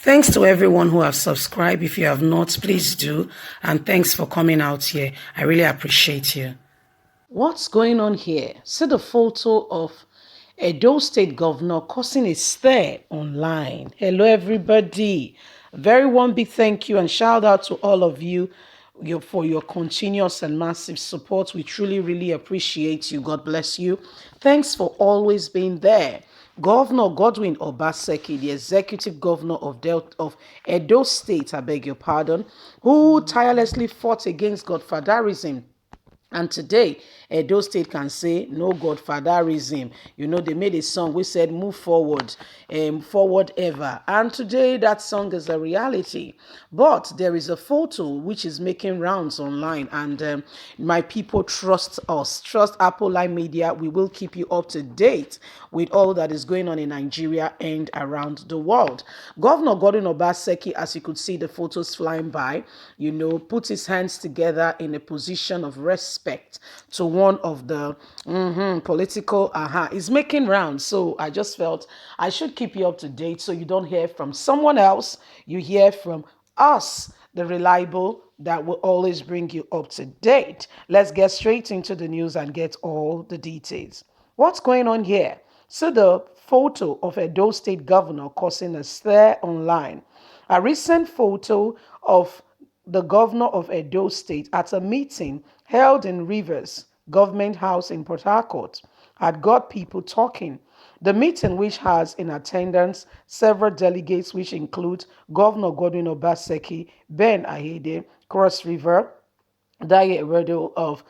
Thanks to everyone who have subscribed. If you have not, please do. And thanks for coming out here. I really appreciate you. What's going on here? See the photo of Edo State Governor causing a stir online. Hello, everybody. Very one big thank you and shout out to all of you for your continuous and massive support. We truly, really appreciate you. God bless you. Thanks for always being there. Governor Godwin Obaseki, the executive governor of Edo State, I beg your pardon, who tirelessly fought against godfatherism. And today, Edo State can say no godfatherism. You know, they made a song which said move forward, forward ever. And today that song is a reality. But there is a photo which is making rounds online. And my people, trust us. Trust Apple Line Media. We will keep you up to date with all that is going on in Nigeria and around the world. Governor Gordon Obaseki, as you could see the photos flying by, put his hands together in a position of respect to one of the political is making rounds. So I just felt I should keep you up to date so you don't hear from someone else. You hear from us, the reliable that will always bring you up to date. Let's get straight into the news and get all the details. What's going on here? So the photo of Edo State Governor causing a stir online. A recent photo of the governor of Edo State at a meeting held in Rivers Government House in Port Harcourt had got people talking. The meeting, which has in attendance several delegates, which include Governor Godwin Obaseki, Ben Ahede, Cross River, Daye Eredo of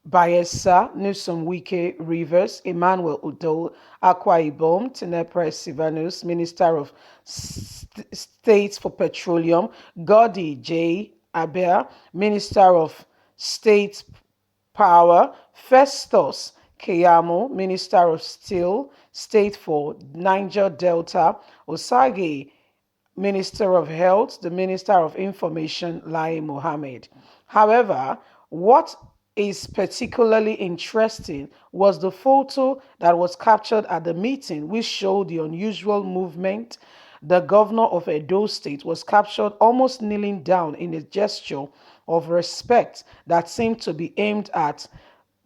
Bayelsa, Newsom Wike Rivers, Emmanuel Udo, Akwa Ibom, Tinepre Sivanus, Minister of State for Petroleum, Godi J. Abia, Minister of State Power, Festus Keyamo, Minister of Steel, State for Niger Delta, Osage, Minister of Health, the Minister of Information, Lai Mohammed. However, what is particularly interesting was the photo that was captured at the meeting, which showed the unusual movement. The governor of Edo State was captured almost kneeling down in a gesture of respect that seemed to be aimed at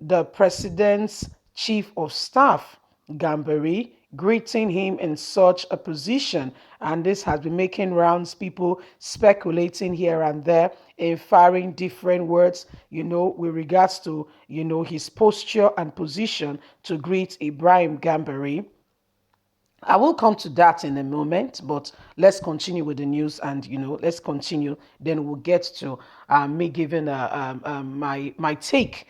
the president's chief of staff, Gambari, greeting him in such a position. And this has been making rounds, people speculating here and there, inferring different words, with regards to, his posture and position to greet Ibrahim Gambari. I will come to that in a moment, but let's continue with the news and, let's continue. Then we'll get to me giving my take,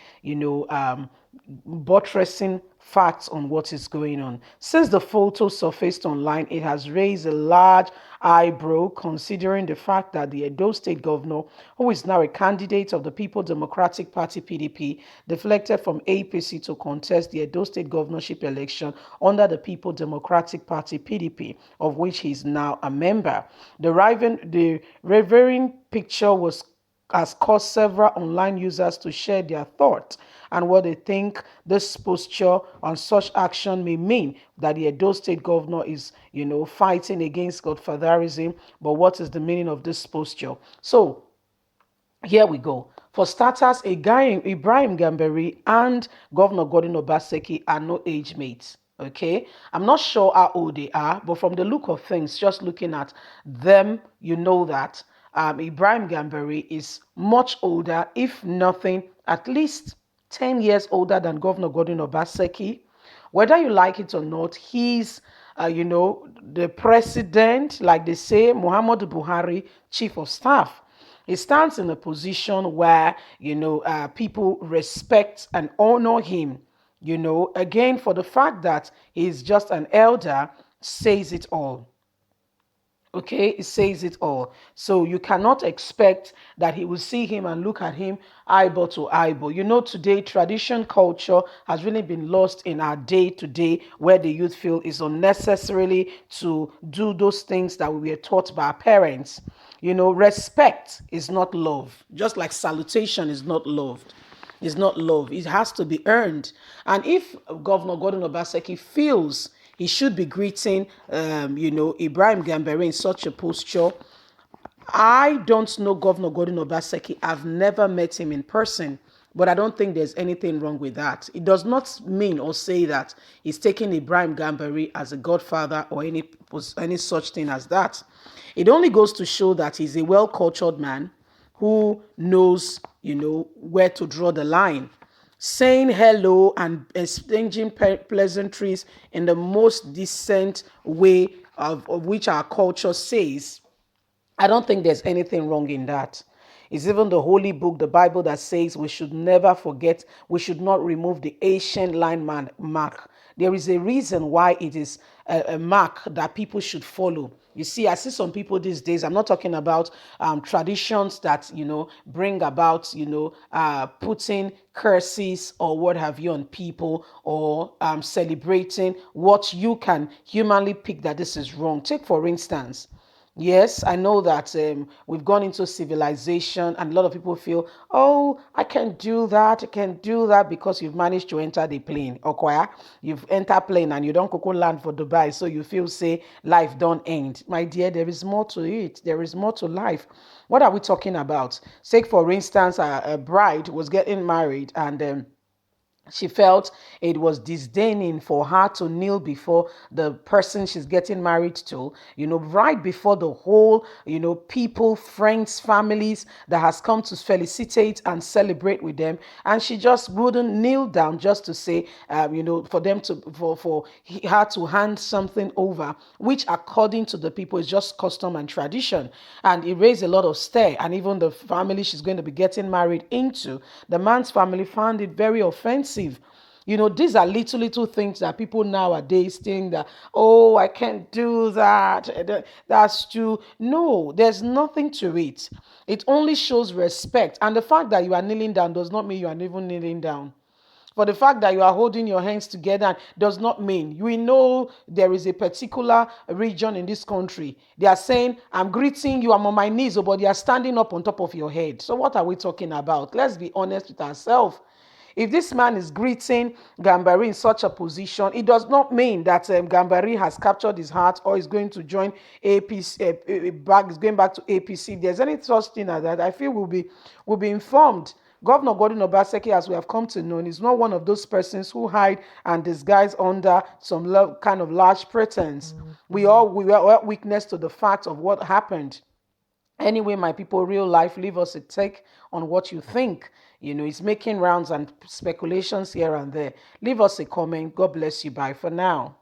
buttressing facts on what is going on. Since the photo surfaced online, it has raised a large eyebrow considering the fact that the Edo State governor, who is now a candidate of the People Democratic Party PDP, deflected from APC to contest the Edo State governorship election under the People Democratic Party PDP, of which he is now a member. The revering picture has caused several online users to share their thoughts and what they think this posture on such action may mean, that the Edo State governor is, fighting against godfatherism. But what is the meaning of this posture? So here we go. For starters, Ibrahim Gambari and Governor Gordon Obaseki are no age mates. Okay, I'm not sure how old they are, but from the look of things, just looking at them, you know that Ibrahim Gambari is much older, if nothing, at least 10 years older than Governor Gordon Obaseki. Whether you like it or not, he's, the president, like they say, Muhammadu Buhari, chief of staff. He stands in a position where, people respect and honor him, again, for the fact that he's just an elder, says it all. Okay, it says it all. So you cannot expect that he will see him and look at him eyeball to eyeball. Today tradition culture has really been lost in our day to day, where the youth feel is unnecessarily to do those things that we were taught by our parents. Respect is not love, just like salutation is not loved. It's not love. It has to be earned. And if Governor Gordon Obaseki feels he should be greeting, Ibrahim Gambari in such a posture. I don't know Governor Gordon Obaseki. I've never met him in person, but I don't think there's anything wrong with that. It does not mean or say that he's taking Ibrahim Gambari as a godfather or any such thing as that. It only goes to show that he's a well-cultured man who knows, where to draw the line. Saying hello and exchanging pleasantries in the most decent way of which our culture says, I don't think there's anything wrong in that. It's even the holy book, the Bible, that says we should never forget, we should not remove the ancient line mark. There is a reason why it is a mark that people should follow. You see, I see some people these days, I'm not talking about traditions that, bring about, putting curses or what have you on people, or celebrating what you can humanly pick that this is wrong. Take, for instance, yes, I know that we've gone into civilization, and a lot of people feel, oh, I can't do that. I can't do that because you've managed to enter the plane. Okay, you've entered plane and you don't go land for Dubai, so you feel say life don't end. My dear, there is more to it. There is more to life. What are we talking about? Take, for instance, a bride was getting married, and she felt it was disdaining for her to kneel before the person she's getting married to, right before the whole, people, friends, families that has come to felicitate and celebrate with them. And she just wouldn't kneel down just to say, for them to, for her to hand something over, which according to the people is just custom and tradition. And it raised a lot of stir. And even the family she's going to be getting married into, the man's family, found it very offensive. These are little things that people nowadays think that, oh, I can't do that. That's too. No, there's nothing to it. It only shows respect. And the fact that you are kneeling down does not mean you are even kneeling down. For the fact that you are holding your hands together does not mean. We know there is a particular region in this country. They are saying, I'm greeting you, I'm on my knees, but they are standing up on top of your head. So what are we talking about? Let's be honest with ourselves. If this man is greeting Gambari in such a position, it does not mean that Gambari has captured his heart or is going to join APC, is going back to APC. If there's any such thing as that, I feel we'll be informed. Governor Gordon Obaseki, as we have come to know, is not one of those persons who hide and disguise under some kind of large pretense. We were witness to the fact of what happened. Anyway, my people, real life, leave us a take on what you think. It's making rounds and speculations here and there. Leave us a comment. God bless you. Bye for now.